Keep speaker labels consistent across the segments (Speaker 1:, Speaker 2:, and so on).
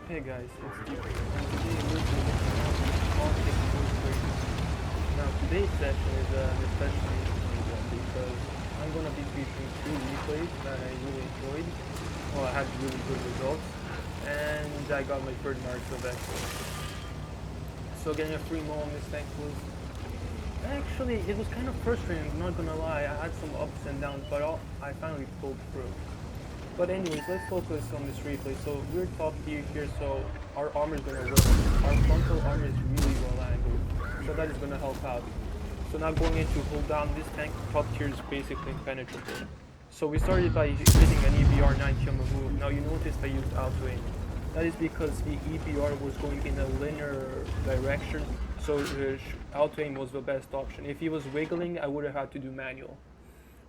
Speaker 1: Hey guys, it's Steve, and today we're going to all technical training. Now today's session is an especially interesting one because I'm going to be featuring two replays that I really enjoyed. Well, I had really good results, and I got my third mark of excellence. So getting a free mo on this tank was actually it was kind of frustrating. I'm not gonna lie, I had some ups and downs, but I finally pulled through. But anyways, let's focus on this replay. So we're top tier here, so our armor is gonna work. Our frontal armor is really well angled, so that is gonna help out. So now going into hold down this tank, top tier is basically impenetrable. So we started by hitting an EBR 90 on the move. Now you notice I used auto aim. That is because the EBR was going in a linear direction, so auto aim was the best option. If he was wiggling, I would have had to do manual.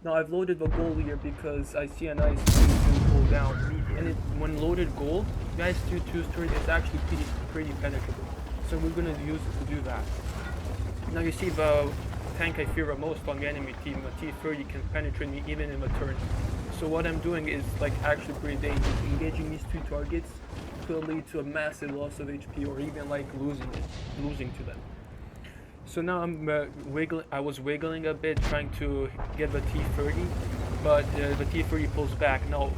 Speaker 1: Now I've loaded the goal here because I see a nice 2-2 pull down, and when loaded goal, guys 2-2's turn is actually pretty penetrable. So we're gonna use it to do that. Now you see the tank I fear the most on the enemy team, a T30 can penetrate me even in a turn. So what I'm doing is like actually pretty dangerous. Engaging these two targets could lead to a massive loss of HP or even like losing to them. So now I'm I was wiggling a bit trying to get the T30, but the T30 pulls back. Now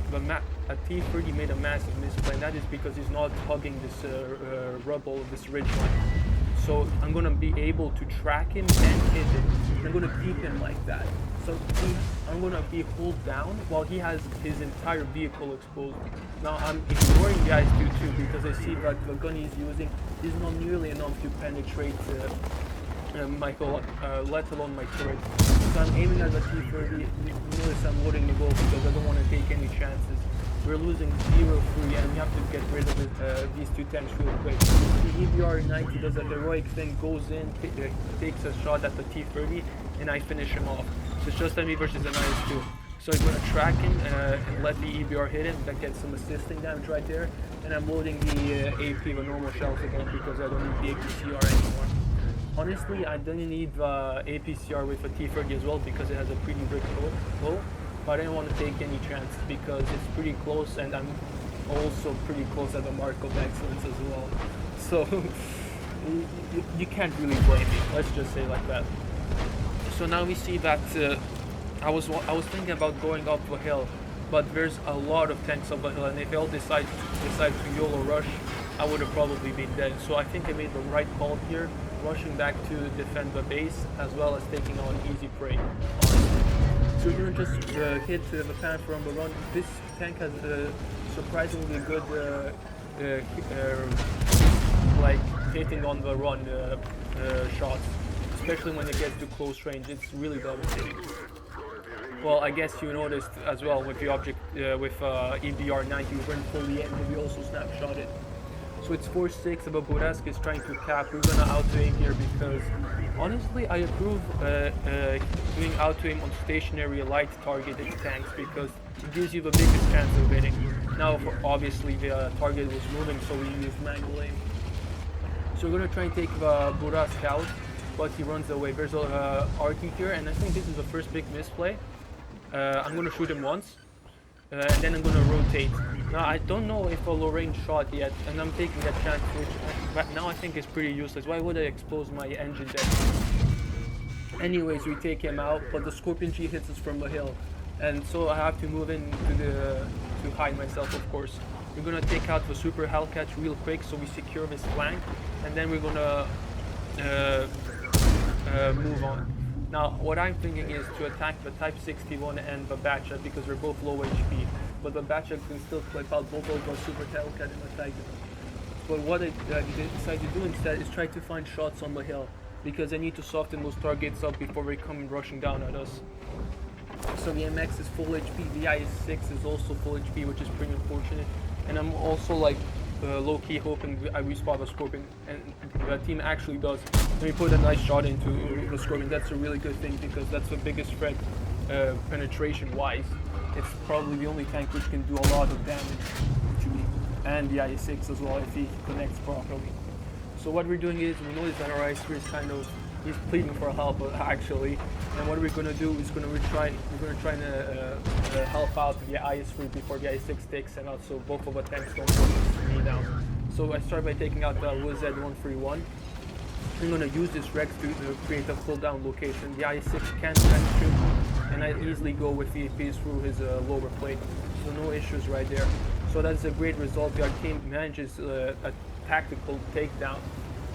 Speaker 1: a T30 made a massive misplay, and that is because he's not hugging this rubble, this ridge line. So I'm gonna be able to track him and hit him. I'm gonna keep him like that. So I'm gonna be hold down while he has his entire vehicle exposed. Now I'm ignoring guys 2-2 because I see that the gun he's using is not nearly enough to penetrate let alone my turret. So I'm aiming at the T30. You notice I'm loading the goal because I don't want to take any chances. We're losing 0-3 and we have to get rid of these two tanks real quick. The EBR 90 does a heroic thing, goes in, takes a shot at the T30, and I finish him off. So it's just me versus an IS-2. So I'm going to track him and let the EBR hit him. That gets some assisting damage right there. And I'm loading the AP, the normal shells again, because I don't need the APCR anymore. Honestly, I didn't need the APCR with a T30 as well because it has a pretty good flow, but I didn't want to take any chances because it's pretty close and I'm also pretty close at the mark of excellence as well. So you can't really blame me, let's just say like that. So now we see that I was thinking about going up the hill, but there's a lot of tanks up the hill, and if they all decide to YOLO rush, I would have probably been dead. So I think I made the right call here, rushing back to defend the base as well as taking on easy prey. So we're gonna just hit the Panther on the run. This tank has surprisingly good like hitting on the run shots, especially when it gets to close range. It's really devastating. Well, I guess you noticed as well with the object with EBR 90, we went fully in and we also snapshot it. So it's 4-6, but Burask is trying to cap. We're gonna auto-aim here because honestly I approve doing auto-aim on stationary light targeted tanks because it gives you the biggest chance of hitting. Now obviously the target was moving, so we used manual aim. So we're gonna try and take the Burask out, but he runs away. There's a Arky here, and I think this is the first big misplay. I'm gonna shoot him once. And then I'm gonna rotate. Now I don't know if a low range shot yet, and I'm taking that chance, which now I think is pretty useless. Why would I expose my engine deck? Anyways, we take him out, but the Scorpion G hits us from the hill, and so I have to move in to hide myself, of course. We're gonna take out the Super Hellcat real quick, so we secure this flank, and then we're gonna move on. Now, what I'm thinking is to attack the Type 61 and the Batchat because they're both low HP, but the Batchat can still clip out both of the Super Hellcat and attack them. But what I decide to do instead is try to find shots on the hill because I need to soften those targets up before they come rushing down at us. So the MX is full HP, the IS-6 is also full HP, which is pretty unfortunate, and I'm also like low-key hoping I respawn the Scorpion, and the team actually does. Let me put a nice shot into the Scorpion. That's a really good thing because that's the biggest threat penetration-wise. It's probably the only tank which can do a lot of damage to me, and the IS-6 as well if he connects properly. So what we're doing is, we notice that our IS-3 is kind of, he's pleading for help actually, and what we're gonna do is we're gonna try and help out the IS-3 before the IS-6 takes him out, so both of the tanks don't focus me down. So I start by taking out the WZ131. I'm gonna use this Rex to create a full down location. The I6 can't penetrate, and I easily go with VAPs through his lower plate. So no issues right there. So that's a great result. Our team manages a tactical takedown,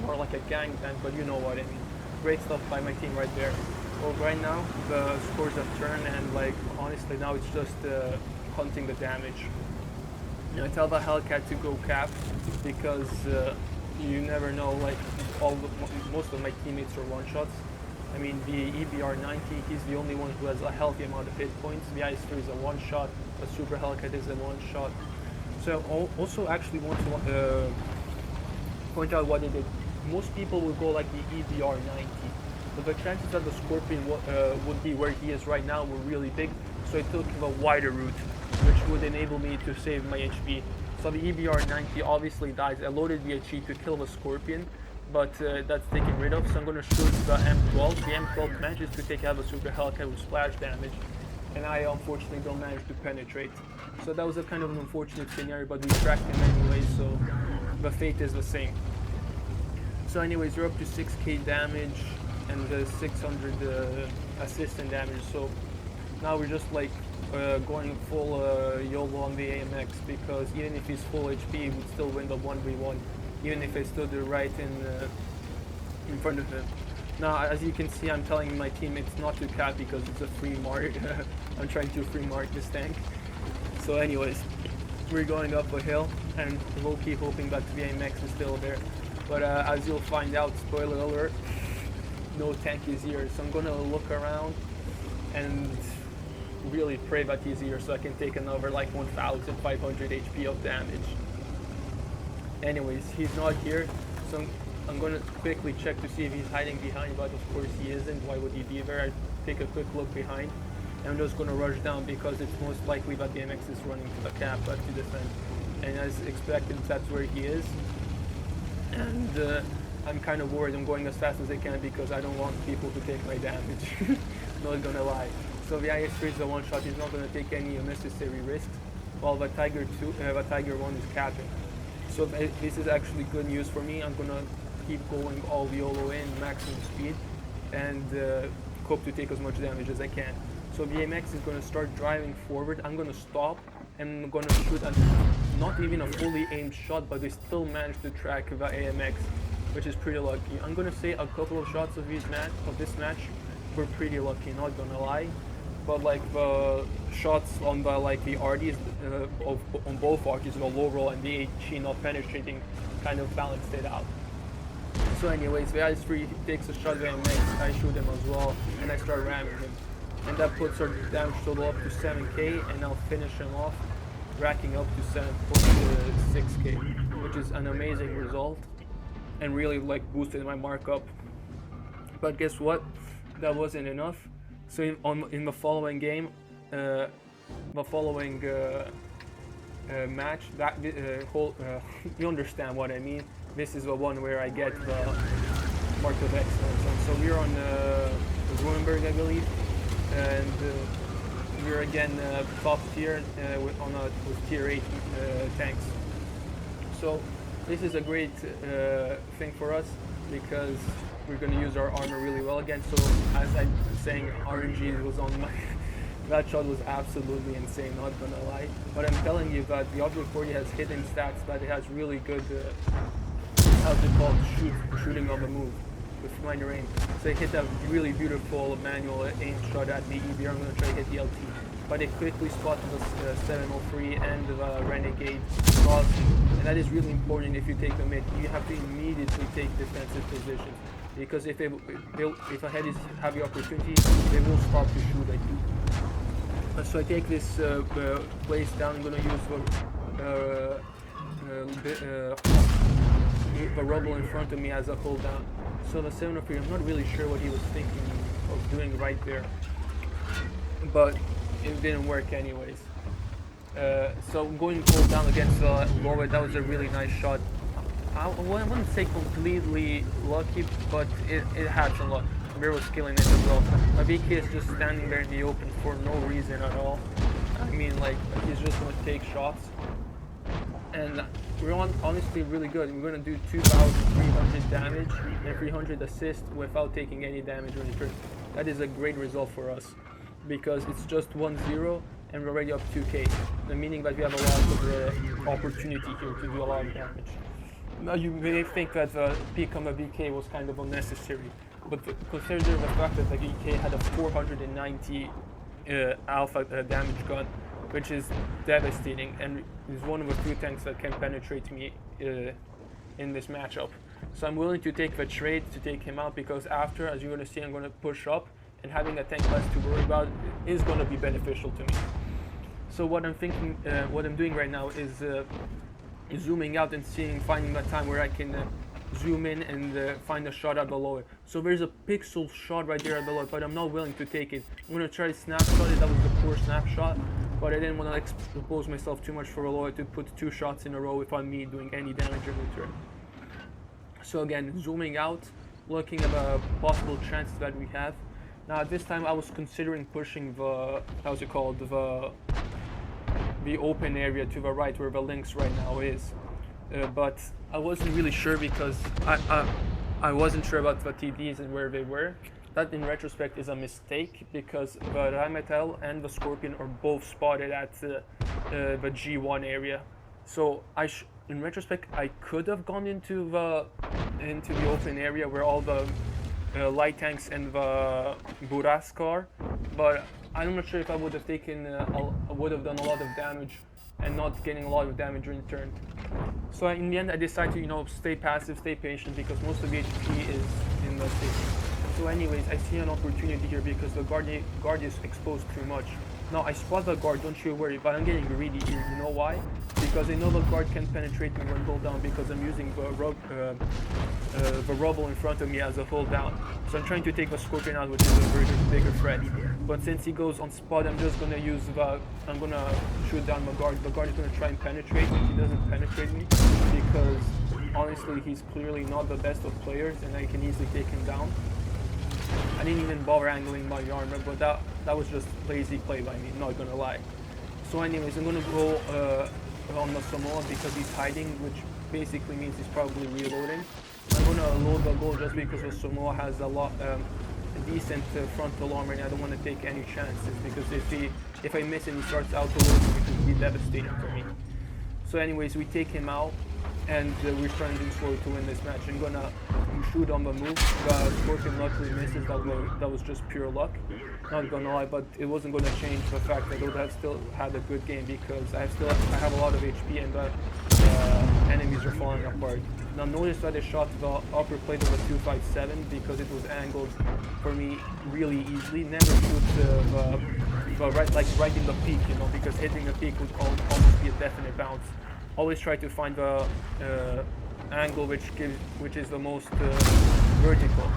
Speaker 1: more like a gangbang, but you know what I mean. Great stuff by my team right there. Well, right now the scores have turned, and like honestly now it's just hunting the damage. I tell the Hellcat to go cap because you never know. Like most of my teammates are one shots. I mean, the EBR-90, he's the only one who has a healthy amount of hit points. The IS-3 is a one shot. The Super Hellcat is a one shot. So I also actually want to point out what they did. Most people would go like the EBR-90, but the chances that the Scorpion would be where he is right now were really big. So I took a wider route, which would enable me to save my HP. So the EBR-90 obviously dies. I loaded the HE to kill the Scorpion, but that's taken rid of. So I'm going to shoot the M12. The M12 manages to take out the Super Hellcat with splash damage, and I unfortunately don't manage to penetrate. So that was a kind of an unfortunate scenario, but we tracked him anyway, so the fate is the same. So anyways, we're up to 6k damage and 600 assist and damage. So now we're just like going full YOLO on the AMX, because even if he's full HP, he would still win the 1v1, even if I stood right in front of him. Now, as you can see, I'm telling my teammates not to cap because it's a free mark. I'm trying to free mark this tank. So anyways, we're going up a hill, and we'll keep hoping that the AMX is still there. But as you'll find out, spoiler alert, no tank is here. So I'm gonna look around and really pray that he's here so I can take another like 1500 HP of damage. Anyways, he's not here, so I'm gonna quickly check to see if he's hiding behind, but of course he isn't. Why would he be there? I take a quick look behind, and I'm just gonna rush down because it's most likely that the MX is running to the cap to defend. And as expected, that's where he is. And I'm kind of worried. I'm going as fast as I can because I don't want people to take my damage. Not gonna lie. So the IS-3 is a one shot. He's not gonna take any unnecessary risks, while the Tiger 1 is capping. So this is actually good news for me. I'm gonna keep going all YOLO in maximum speed and hope to take as much damage as I can. So the AMX is gonna start driving forward. I'm gonna stop and I'm gonna shoot not even a fully aimed shot, but we still managed to track the AMX, which is pretty lucky. I'm gonna say a couple of shots of this match were pretty lucky, not gonna lie. But like the shots on the RDs on both RDs, the low roll and the HE not penetrating, kind of balanced it out. So anyways, the IS-3 takes a shot at AMX, I shoot him as well, and I start ramming him. And that puts our damage total up to 7k, and I'll finish him off, racking up to 7.6k, which is an amazing result, and really like boosted my mark up. But guess what? That wasn't enough. So in the following game, the following match, that you understand what I mean. This is the one where I get the mark of excellence. And so we're on Ruinberg, I believe, and we're again top tier with tier 8 tanks. So this is a great thing for us because we're going to use our armor really well again. So as I'm saying, RNG was on my that shot was absolutely insane, not gonna lie. But I'm telling you that the Object 40 has hidden stats, that it has really good how's it called, shooting on the move with minor aim. So I hit a really beautiful manual aim shot at the EBR. I'm gonna try to hit the LT, but it quickly spotted the 703 and the Renegade crossing, and that is really important. If you take the mid, you have to immediately take defensive positions, because if a head have the opportunity, they will stop to shoot at you. So I take this place down. I'm gonna use the rubble in front of me as a hold down. So the 703, I'm not really sure what he was thinking of doing right there, but it didn't work anyways. So going hold down against the lower, that was a really nice shot. I wouldn't say completely lucky, but it had some luck. Bear was killing it as well. My VK is just standing there in the open for no reason at all. I mean, like, he's just gonna take shots. and we're honestly really good. We're gonna do 2,300 damage and 300 assist without taking any damage on the turn. That is a great result for us because it's just 1-0 and we're already up 2k, meaning that we have a lot of opportunity here to do a lot of damage. Now you may think that become a BK was kind of unnecessary, but consider the fact that the BK had a 490 alpha damage gun, which is devastating, and is one of the few tanks that can penetrate me in this matchup. So I'm willing to take the trade to take him out because after, as you're going to see, I'm going to push up, and having a tank less to worry about is going to be beneficial to me. So what I'm thinking, what I'm doing right now is zooming out and finding that time where I can zoom in and find a shot at the lower. So there's a pixel shot right there at the lower, but I'm not willing to take it. I'm going to try to snapshot it. That was the poor snapshot, but I didn't want to expose myself too much for a lower to put 2 shots in a row without me doing any damage in return. So again, zooming out, looking at the possible chances that we have. Now at this time I was considering pushing the, how's it called, the open area to the right where the Lynx right now is, but I wasn't really sure because I wasn't sure about the TDs and where they were. That in retrospect is a mistake because the Rheinmetall and the Scorpion are both spotted at the G1 area. So in retrospect I could have gone into the open area where all the light tanks and the Burask are, but I'm not sure if I would have would have done a lot of damage and not getting a lot of damage in return. So in the end, I decided to stay passive, stay patient because most of the HP is in the city. So anyways, I see an opportunity here because the guard is exposed too much. Now I spot the guard, don't you worry, but I'm getting greedy here. You know why? Because I know the guard can penetrate me when hold down because I'm using the rubble in front of me as a hold down. So I'm trying to take the Scorpion out, which is a bigger threat. But since he goes on spot, I'm just gonna I'm gonna shoot down the guard. The guard is gonna try and penetrate me. He doesn't penetrate me because honestly, he's clearly not the best of players, and I can easily take him down. I didn't even bother angling my armor, but that was just lazy play by me, not gonna lie. So anyways, I'm gonna go on the Samoa because he's hiding, which basically means he's probably reloading. I'm gonna load the goal just because the Samoa has a decent frontal armor, and I don't want to take any chances because if I miss and he starts auto-loading, it could be devastating for me. So anyways, we take him out, and we're trying to slow to win this match. I'm gonna shoot on the move. The Scorpion luckily misses. That was just pure luck. Not gonna lie, but it wasn't gonna change the fact that I would have still had a good game because I have a lot of HP and the enemies are falling apart. Now notice that I shot the upper plate of a 257 because it was angled for me really easily. Never shoot the right in the peak, because hitting the peak would almost be a definite bounce. Always try to find the angle which is the most vertical,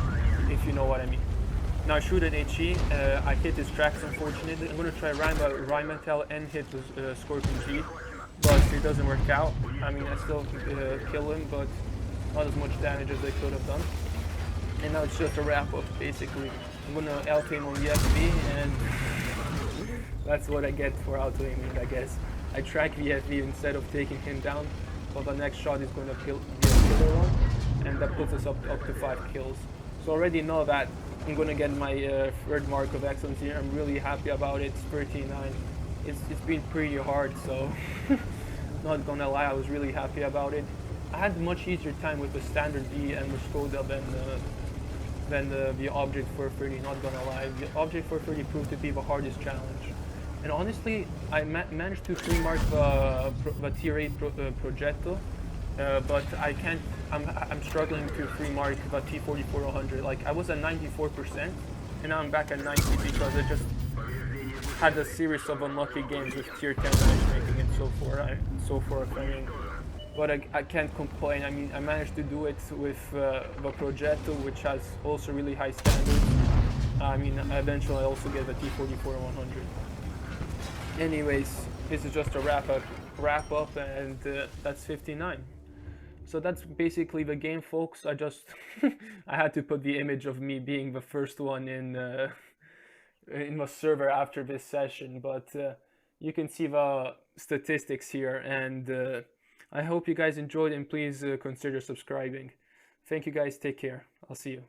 Speaker 1: if you know what I mean. Now I shoot an HE, I hit his tracks unfortunately. I'm going to try Rheinmetall and hit the Scorpion G, but it doesn't work out. I mean, I still kill him, but not as much damage as I could have done. And now it's just a wrap up basically. I'm going to auto-aim on the FV, and that's what I get for auto-aiming, I guess. I track the FV instead of taking him down, but the next shot is going to be a killer one, and that puts us up to 5 kills. So already know that I'm going to get my third mark of excellence here. I'm really happy about it. It's 39. It's been pretty hard, so not gonna lie, I was really happy about it. I had a much easier time with the standard V and the Skoda than the object 430, not gonna lie. The object 430 proved to be the hardest challenge. And honestly, I managed to free mark the tier 8 Progetto, but I can't. I'm struggling to free mark the T44-100. Like I was at 94%, and now I'm back at 90 because I just had a series of unlucky games with tier 10 matchmaking and so forth. I mean, but I can't complain. I mean, I managed to do it with the Progetto, which has also really high standards. I mean, eventually I also get the T44-100. Anyways, this is just a wrap up, and that's 59. So that's basically the game, folks. I had to put the image of me being the first one in the server after this session, but you can see the statistics here, and I hope you guys enjoyed, and please consider subscribing. Thank you guys. Take care. I'll see you.